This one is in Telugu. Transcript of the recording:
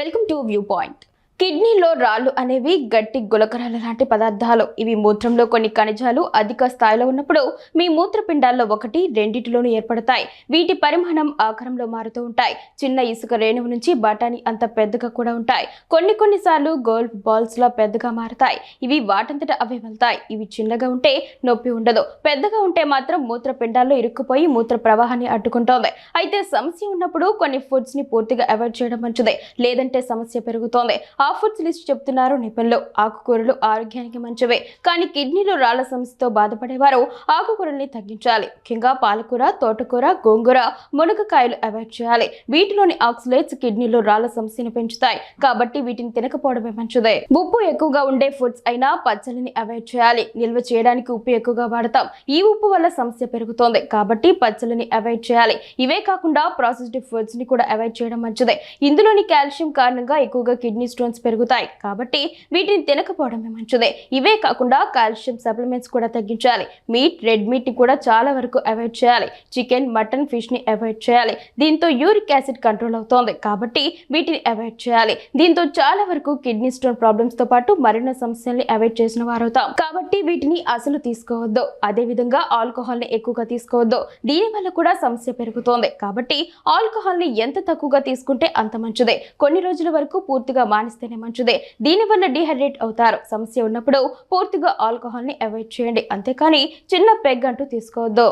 Welcome to view point. కిడ్నీలో రాళ్ళు అనేవి గట్టి గులకరాల లాంటి పదార్థాలు. ఇవి మూత్రంలో కొన్ని ఖనిజాలు అధిక స్థాయిలో ఉన్నప్పుడు మీ మూత్రపిండాల్లో ఒకటి రెండిటిలోనూ ఏర్పడతాయి. వీటి పరిమాణం ఆకారంలో మారుతూ ఉంటాయి. చిన్న ఇసుక రేణువు నుంచి బఠానీ అంత పెద్దగా కూడా ఉంటాయి. కొన్నిసార్లు గోల్ఫ్ బాల్స్ లా పెద్దగా మారతాయి. ఇవి వాటంతట అవే వెళ్తాయి. ఇవి చిన్నగా ఉంటే నొప్పి ఉండదు, పెద్దగా ఉంటే మాత్రం మూత్రపిండాల్లో ఇరుక్కుపోయి మూత్ర ప్రవాహాన్ని అడ్డుకుంటోంది. అయితే సమస్య ఉన్నప్పుడు కొన్ని ఫుడ్స్ ని పూర్తిగా అవాయిడ్ చేయడం మంచిదే, లేదంటే సమస్య పెరుగుతోంది. ఆ ఫుడ్స్ లిస్ట్ చెప్తున్నారు నిపుణులు. ఆకుకూరలు ఆరోగ్యానికి మంచివే, కానీ కిడ్నీలో రాళ్ల సమస్యతో బాధపడేవారు ఆకుకూరల్ని తగ్గించాలి. ముఖ్యంగా పాలకూర, తోటకూర, గోంగూర, మునగకాయలు అవాయిడ్ చేయాలి. వీటిలోని ఆక్సలేట్స్ కిడ్నీలో రాళ్ల సమస్యను పెంచుతాయి, కాబట్టి వీటిని తినకపోవడమే మంచిదే. ఉప్పు ఎక్కువగా ఉండే ఫుడ్స్ అయినా పచ్చళ్ళని అవాయిడ్ చేయాలి. నిల్వ చేయడానికి ఉప్పు ఎక్కువగా వాడతాం. ఈ ఉప్పు వల్ల సమస్య పెరుగుతోంది, కాబట్టి పచ్చళ్ళని అవాయిడ్ చేయాలి. ఇవే కాకుండా ప్రాసెస్డ్ ఫుడ్స్ ని కూడా అవాయిడ్ చేయడం మంచిదే. ఇందులోని కాల్షియం కారణంగా ఎక్కువగా కిడ్నీ స్టోన్స్ పెరుగుతాయి, కాబట్టి వీటిని తినకపోవడమే మంచిదే. ఇవే కాకుండా కాల్షియం సప్లిమెంట్స్ కూడా తగ్గించాలి. రెడ్ మీట్ ని కూడా చాలా వరకు అవాయిడ్ చేయాలి. చికెన్, మటన్, ఫిష్ ని అవాయిడ్ చేయాలి. దీంతో యూరిక్ యాసిడ్ కంట్రోల్ అవుతోంది, కాబట్టి వీటిని అవాయిడ్ చేయాలి. దీంతో చాలా వరకు కిడ్నీ స్టోన్ ప్రాబ్లమ్స్ తో పాటు మరిన్ని సమస్యల్ని అవాయిడ్ చేసిన వారవుతాం, కాబట్టి వీటిని అసలు తీసుకోవద్దు. అదే విధంగా ఆల్కహాల్ ని ఎక్కువగా తీసుకోవద్దు. దీని వల్ల కూడా సమస్య పెరుగుతోంది, కాబట్టి ఆల్కహాల్ ని ఎంత తక్కువగా తీసుకుంటే అంత మంచిదే. కొన్ని రోజుల వరకు పూర్తిగా మానేస్తేనే మంచిదే. దీనివల్ల డిహైడ్రేట్ అవుతారు. సమస్య ఉన్నప్పుడు పూర్తిగా ఆల్కహాల్ ని అవాయిడ్ చేయండి, అంతేకాని చిన్న పెగ్ అంటూ తీసుకోవద్దు.